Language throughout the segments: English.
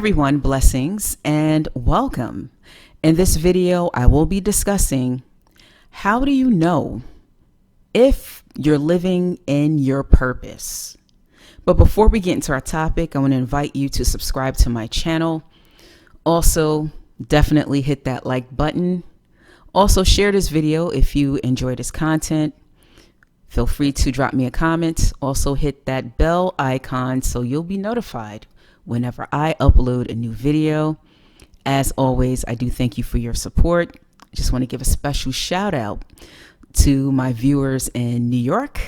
everyone, blessings and welcome. In this video, I will be discussing how do you know if you're living in your purpose. But before we get into our topic, I want to invite you to subscribe to my channel. Also, definitely hit that like button. Also, share this video if you enjoy this content. Feel free to drop me a comment. Also, hit that bell icon so you'll be notified whenever I upload a new video. As always, I do thank you for your support. I just want to give a special shout out to my viewers in New York,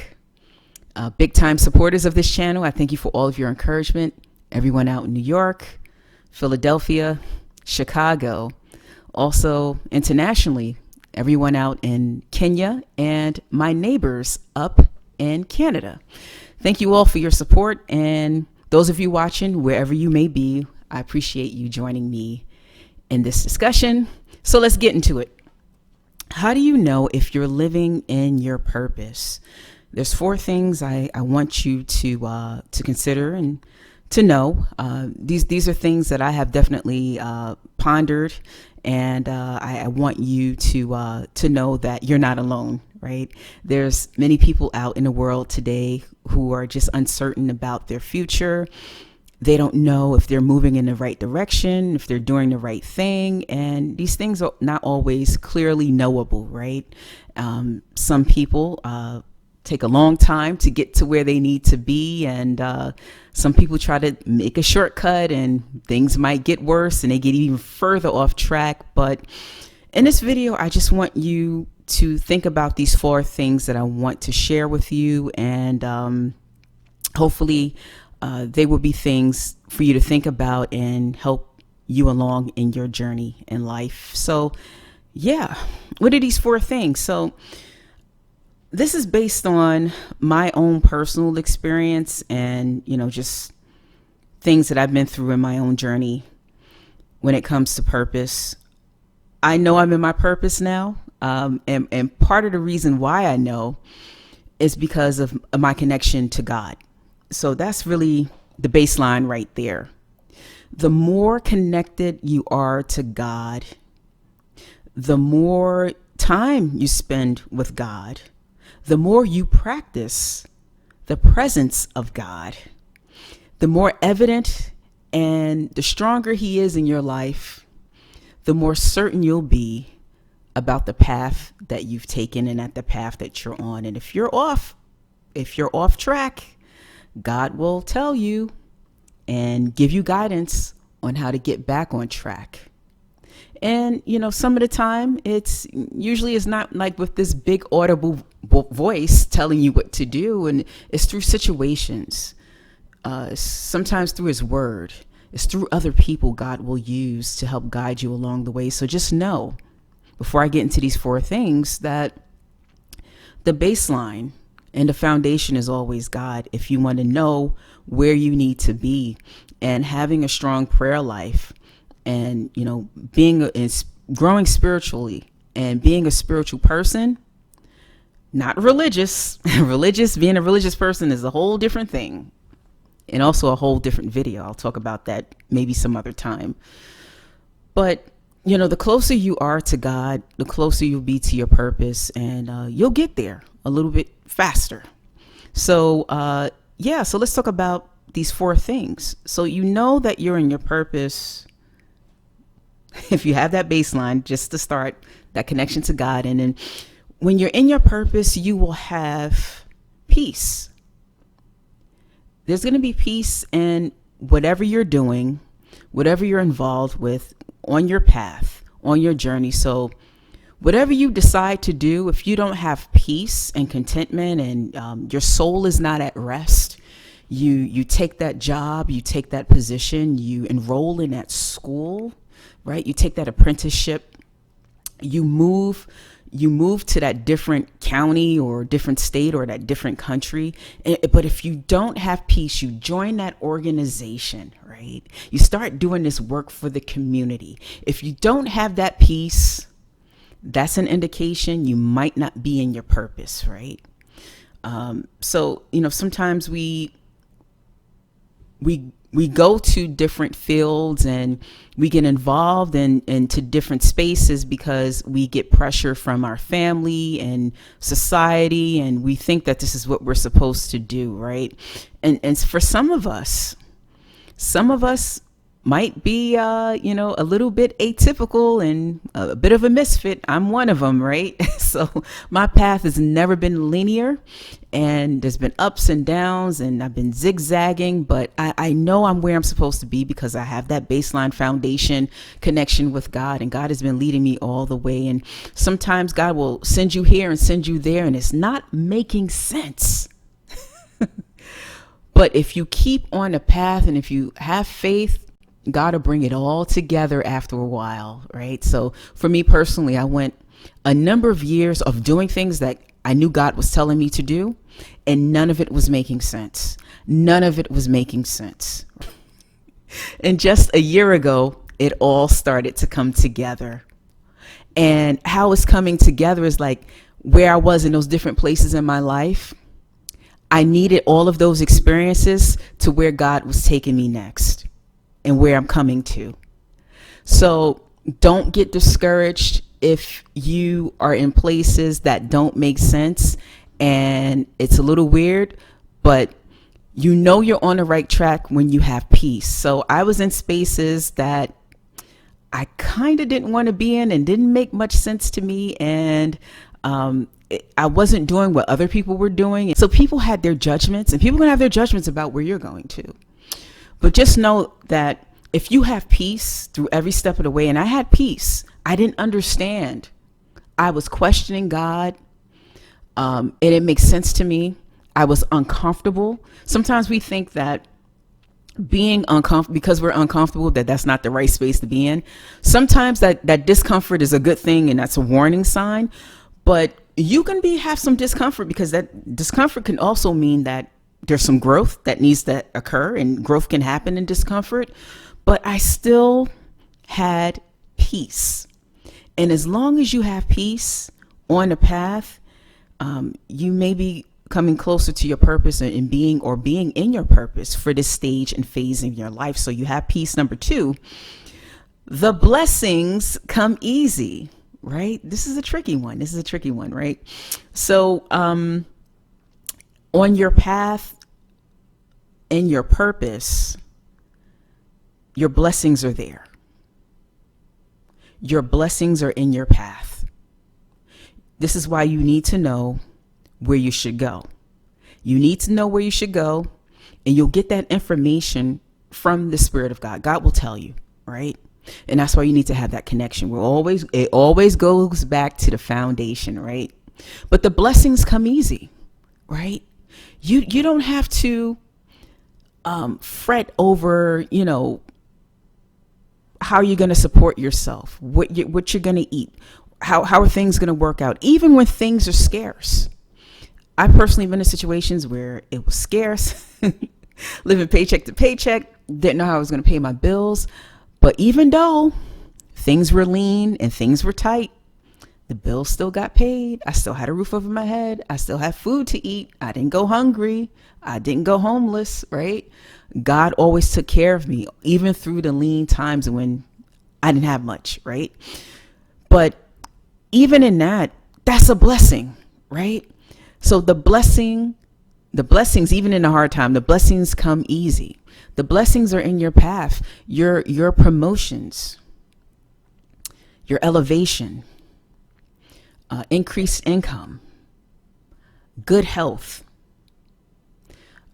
big time supporters of this channel. I thank you for all of your encouragement. Everyone out in New York, Philadelphia, Chicago, also internationally, everyone out in Kenya, and my neighbors up in Canada. Thank you all for your support, and those of you watching, wherever you may be, I appreciate you joining me in this discussion. So let's get into it. How do you know if you're living in your purpose? There's four things I want you to consider and to know. These are things that I have definitely pondered, and I want you to know that you're not alone. Right? There's many people out in the world today who are just uncertain about their future. They don't know if they're moving in the right direction, if they're doing the right thing. And these things are not always clearly knowable, right? Some people take a long time to get to where they need to be. And some people try to make a shortcut and things might get worse and they get even further off track. But in this video, I just want you to think about these four things that I want to share with you, and hopefully they will be things for you to think about and help you along in your journey in life. So yeah, what are these four things? So this is based on my own personal experience and, just things that I've been through in my own journey when it comes to purpose. I know I'm in my purpose now. And part of the reason why I know is because of my connection to God. So that's really the baseline right there. The more connected you are to God, the more time you spend with God, the more you practice the presence of God, the more evident and the stronger He is in your life, the more certain you'll be about the path that you've taken and at the path that you're on. And if you're off track, God will tell you and give you guidance on how to get back on track. And, some of the time it's not like with this big audible voice telling you what to do. And it's through situations, sometimes through His word. It's through other people God will use to help guide you along the way. So just know, before I get into these four things, that the baseline and the foundation is always God. If you want to know where you need to be, and having a strong prayer life, and growing spiritually and being a spiritual person, not religious. Being a religious person is a whole different thing, and also a whole different video. I'll talk about that maybe some other time. But the closer you are to God, the closer you'll be to your purpose, and you'll get there a little bit faster. So, so let's talk about these four things. So that you're in your purpose if you have that baseline, just to start, that connection to God. And then when you're in your purpose, you will have peace. There's going to be peace in whatever you're doing, whatever you're involved with on your path, on your journey. So whatever you decide to do, if you don't have peace and contentment, and your soul is not at rest, you take that job, you take that position, you enroll in that school, right? You take that apprenticeship, you move to that different county or different state or that different country. But if you don't have peace, you join that organization, right? You start doing this work for the community. If you don't have that peace, that's an indication you might not be in your purpose, right? So, sometimes we we go to different fields and we get involved into different spaces because we get pressure from our family and society, and we think that this is what we're supposed to do, right? And for some of us might be, a little bit atypical and a bit of a misfit. I'm one of them, right? So my path has never been linear, and there's been ups and downs, and I've been zigzagging, but I know I'm where I'm supposed to be because I have that baseline foundation connection with God, and God has been leading me all the way. And sometimes God will send you here and send you there, and it's not making sense. But if you keep on the path and if you have faith, God will bring it all together after a while, right? So for me personally, I went a number of years of doing things that I knew God was telling me to do, and none of it was making sense. None of it was making sense. And just a year ago, it all started to come together. And how it's coming together is like where I was in those different places in my life. I needed all of those experiences to where God was taking me next and where I'm coming to. So don't get discouraged if you are in places that don't make sense and it's a little weird, but you know you're on the right track when you have peace. So I was in spaces that I kind of didn't want to be in and didn't make much sense to me, and I wasn't doing what other people were doing. So people had their judgments, and people are going to have their judgments about where you're going to. But just know that if you have peace through every step of the way, and I had peace, I didn't understand. I was questioning God. And it makes sense to me. I was uncomfortable. Sometimes we think that being uncomfortable, because we're uncomfortable, that's not the right space to be in. Sometimes that discomfort is a good thing, and that's a warning sign. But you can have some discomfort, because that discomfort can also mean that there's some growth that needs to occur, and growth can happen in discomfort. But I still had peace. And as long as you have peace on the path, you may be coming closer to your purpose and being in your purpose for this stage and phase in your life. So you have peace. Number 2, the blessings come easy, right? This is a tricky one. Right? So, on your path, in your purpose, your blessings are there. Your blessings are in your path. This is why you need to know where you should go. You need to know where you should go, and you'll get that information from the Spirit of God. God will tell you, right? And that's why you need to have that connection. It always goes back to the foundation, right? But the blessings come easy, right? You don't have to fret over, how you're going to support yourself, what you're going to eat, how are things going to work out, even when things are scarce. I personally been in situations where it was scarce, living paycheck to paycheck, didn't know how I was going to pay my bills. But even though things were lean and things were tight, the bills still got paid. I still had a roof over my head. I still had food to eat. I didn't go hungry. I didn't go homeless, right? God always took care of me, even through the lean times when I didn't have much, right? But even in that's a blessing, right? So the blessings, even in a hard time, the blessings come easy. The blessings are in your path, your promotions, your elevation, increased income, good health,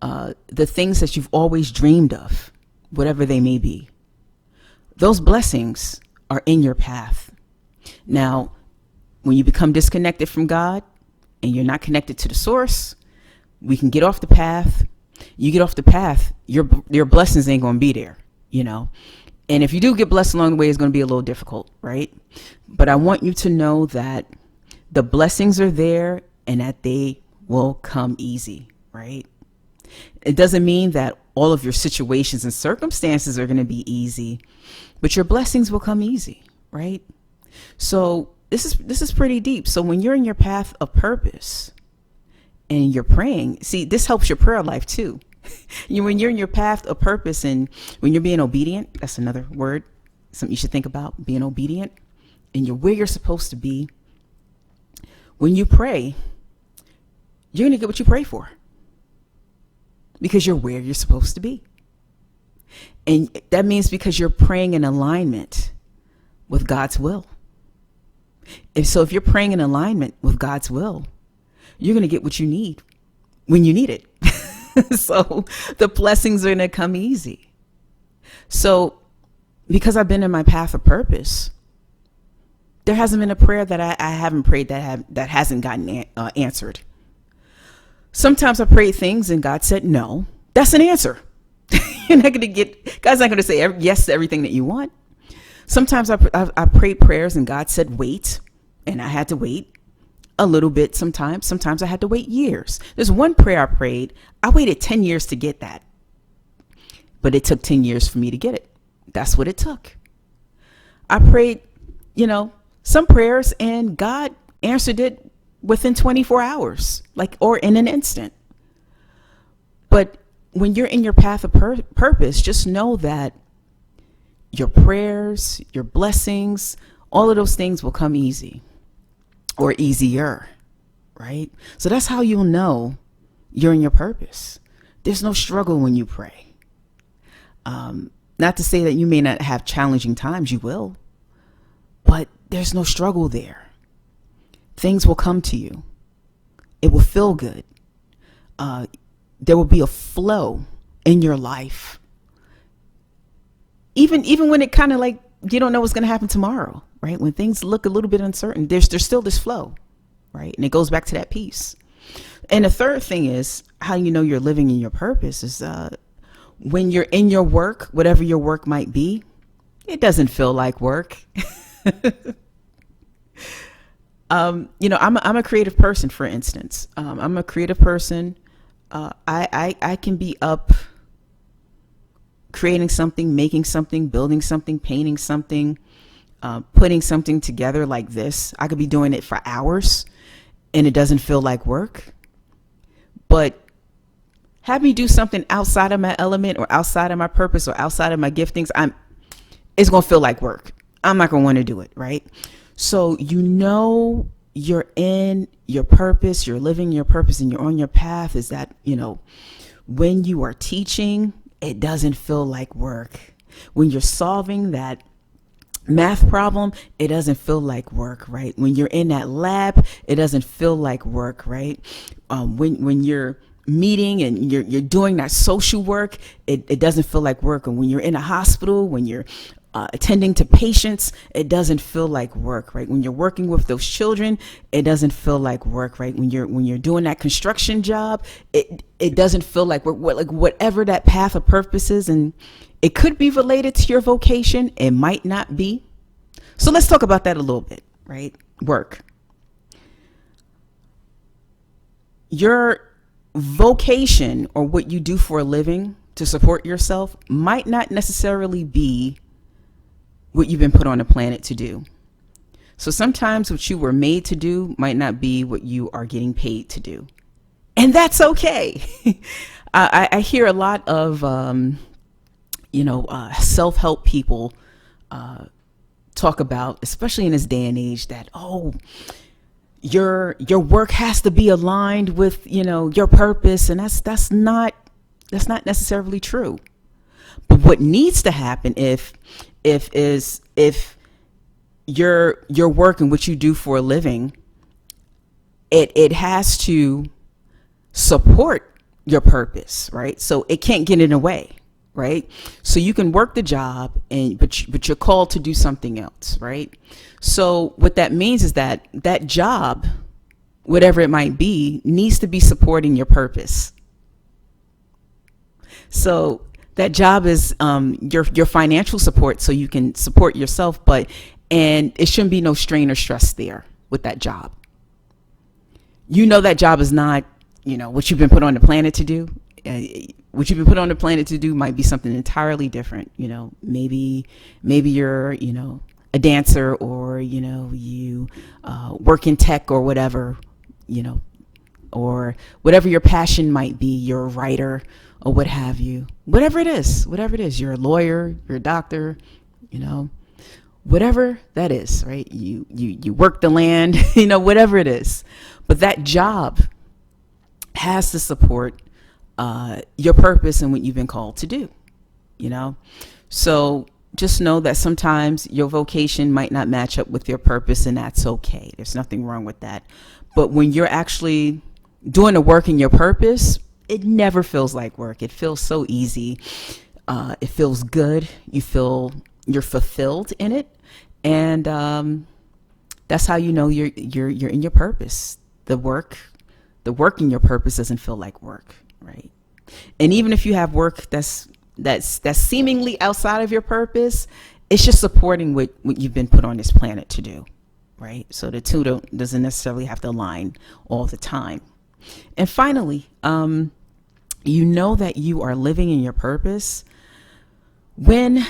the things that you've always dreamed of, whatever they may be. Those blessings are in your path. Now, when you become disconnected from God and you're not connected to the source, we can get off the path. You get off the path, your blessings ain't going to be there, And if you do get blessed along the way, it's going to be a little difficult, right? But I want you to know that the blessings are there and that they will come easy, right? It doesn't mean that all of your situations and circumstances are going to be easy, but your blessings will come easy, right? So this is pretty deep. So when you're in your path of purpose and you're praying, see, this helps your prayer life too. When you're in your path of purpose and when you're being obedient, that's another word, something you should think about, being obedient, and you're where you're supposed to be. When you pray, you're going to get what you pray for because you're where you're supposed to be. And that means because you're praying in alignment with God's will. And so if you're praying in alignment with God's will, you're going to get what you need when you need it. So the blessings are going to come easy. So because I've been in my path of purpose, there hasn't been a prayer that I haven't prayed that hasn't gotten answered. Sometimes I prayed things and God said, no, that's an answer. You're not going to get, God's not going to say yes to everything that you want. Sometimes I prayed prayers and God said, wait, and I had to wait a little bit sometimes. Sometimes I had to wait years. There's one prayer I prayed. I waited 10 years to get that, but it took 10 years for me to get it. That's what it took. I prayed, some prayers and God answered it within 24 hours, or in an instant. But when you're in your path of purpose, just know that your prayers, your blessings, all of those things will come easy or easier, right? So that's how you'll know you're in your purpose. There's no struggle when you pray. Not to say that you may not have challenging times, you will, but there's no struggle there. Things will come to you. It will feel good. There will be a flow in your life. Even when it kind of you don't know what's going to happen tomorrow, right? When things look a little bit uncertain, there's still this flow, right? And it goes back to that peace. And the third thing is how you know you're living in your purpose is when you're in your work, whatever your work might be, it doesn't feel like work. I'm a creative person, for instance. I'm a creative person. I can be up creating something, making something, building something, painting something, putting something together like this. I could be doing it for hours and it doesn't feel like work. But have me do something outside of my element or outside of my purpose or outside of my giftings, it's going to feel like work. I'm not going to want to do it, right? So you're in your purpose, you're living your purpose, and you're on your path is that, when you are teaching, it doesn't feel like work. When you're solving that math problem, it doesn't feel like work, right? When you're in that lab, it doesn't feel like work, right? When you're meeting and you're doing that social work, it doesn't feel like work. And when you're in a hospital, when you're attending to patients, it doesn't feel like work, right? When you're working with those children, it doesn't feel like work, right? When you're doing that construction job, it doesn't feel like work. Whatever that path of purpose is, and it could be related to your vocation, it might not be. So let's talk about that a little bit, right? Work. Your vocation or what you do for a living to support yourself might not necessarily be what you've been put on the planet to do. So sometimes what you were made to do might not be what you are getting paid to do. And that's okay. I hear a lot of, self-help people talk about, especially in this day and age, that, your work has to be aligned with, your purpose. And that's not necessarily true. But what needs to happen if your work and what you do for a living, it has to support your purpose, right? So it can't get in the way, right? So you can work the job but you're called to do something else, right? So what that means is that job, whatever it might be, needs to be supporting your purpose. So that job is your financial support so you can support yourself, and it shouldn't be no strain or stress there with that job. That job is not, what you've been put on the planet to do. What you've been put on the planet to do might be something entirely different. Maybe you're, a dancer, or, you work in tech or whatever, or whatever your passion might be. You're a writer or what have you. Whatever it is, you're a lawyer, you're a doctor, you know, whatever that is, right? You work the land, you know, whatever it is. But that job has to support your purpose and what you've been called to do, you know? So just know that sometimes your vocation might not match up with your purpose, and that's okay. There's nothing wrong with that. But when you're actually doing the work in your purpose, it never feels like work. It feels so easy. It feels good. You feel you're fulfilled in it. And that's how you know you're in your purpose. The work in your purpose doesn't feel like work, right? And even if you have work that's seemingly outside of your purpose, it's just supporting what you've been put on this planet to do, right? So the two doesn't necessarily have to align all the time. And finally, you know that you are living in your purpose when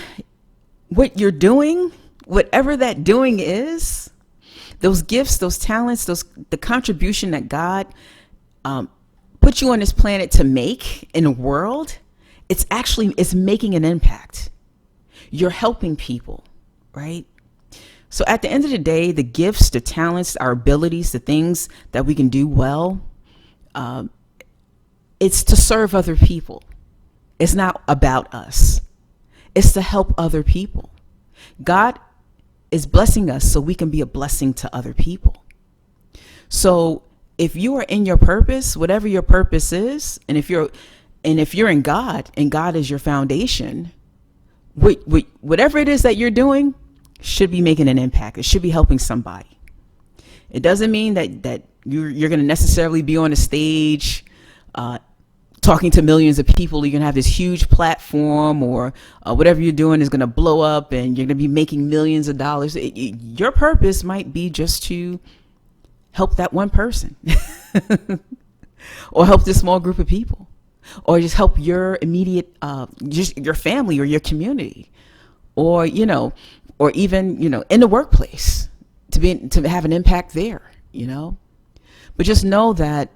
what you're doing, whatever that doing is, those gifts, those talents, the contribution that God put you on this planet to make in the world, it's making an impact. You're helping people, right? So at the end of the day, the gifts, the talents, our abilities, the things that we can do well, it's to serve other people. It's not about us. It's to help other people. God is blessing us so we can be a blessing to other people. So if you are in your purpose, whatever your purpose is, and if you're in God and God is your foundation, whatever it is that you're doing should be making an impact. It should be helping somebody. It doesn't mean that you're going to necessarily be on a stage talking to millions of people. You're going to have this huge platform, or whatever you're doing is going to blow up and you're going to be making millions of dollars. Your purpose might be just to help that one person or help this small group of people, or just help your immediate, just your family or your community, or, or even, in the workplace to have an impact there, but just know that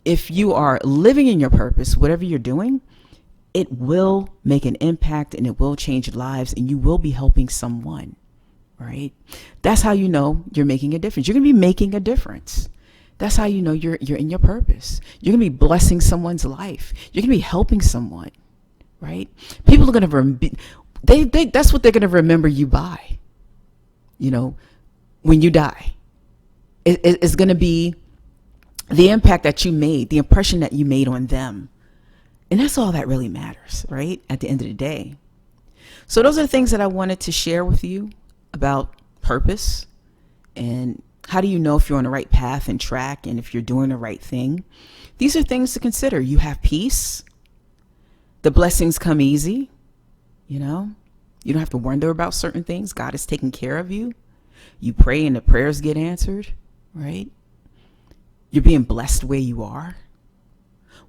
if you are living in your purpose, whatever you're doing, it will make an impact and it will change lives, and you will be helping someone, right? That's how you know you're making a difference. You're going to be making a difference. That's how you know you're in your purpose. You're going to be blessing someone's life. You're going to be helping someone, right? People are going to that's what they're going to remember you by, when you die. It's going to be the impact that you made, the impression that you made on them. And that's all that really matters, right? At the end of the day. So those are the things that I wanted to share with you about purpose, and how do you know if you're on the right path and track, and if you're doing the right thing. These are things to consider. You have peace. The blessings come easy. You don't have to wonder about certain things. God is taking care of you. You pray and the prayers get answered, right? You're being blessed where you are.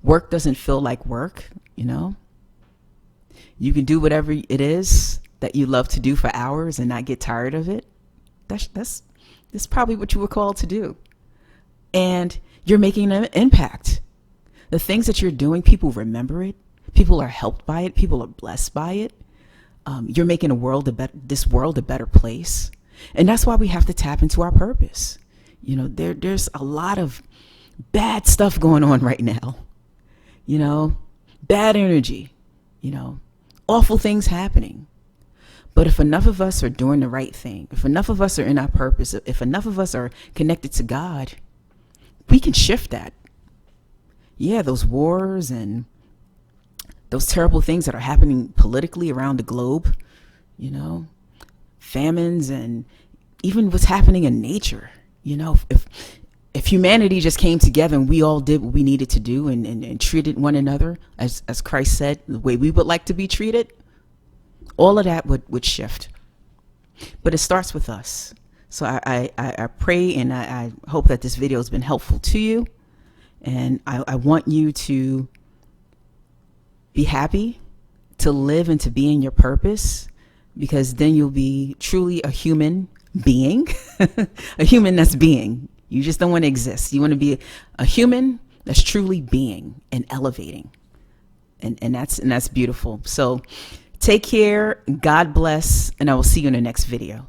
Work doesn't feel like work, You can do whatever it is that you love to do for hours and not get tired of it. That's probably what you were called to do. And you're making an impact. The things that you're doing, people remember it. People are helped by it. People are blessed by it. You're making this world a better place. And that's why we have to tap into our purpose. There's a lot of bad stuff going on right now. Bad energy, awful things happening. But if enough of us are doing the right thing, if enough of us are in our purpose, if enough of us are connected to God, we can shift that. Yeah, those wars and those terrible things that are happening politically around the globe, famines, and even what's happening in nature. If humanity just came together and we all did what we needed to do and treated one another as Christ said, the way we would like to be treated, all of that would shift. But it starts with us. So I pray and I hope that this video has been helpful to you. And I want you to be happy, to live and to be in your purpose, because then you'll be truly a human being, a human that's being, You just don't want to exist. You want to be a human that's truly being and elevating. And that's beautiful. So take care. God bless. And I will see you in the next video.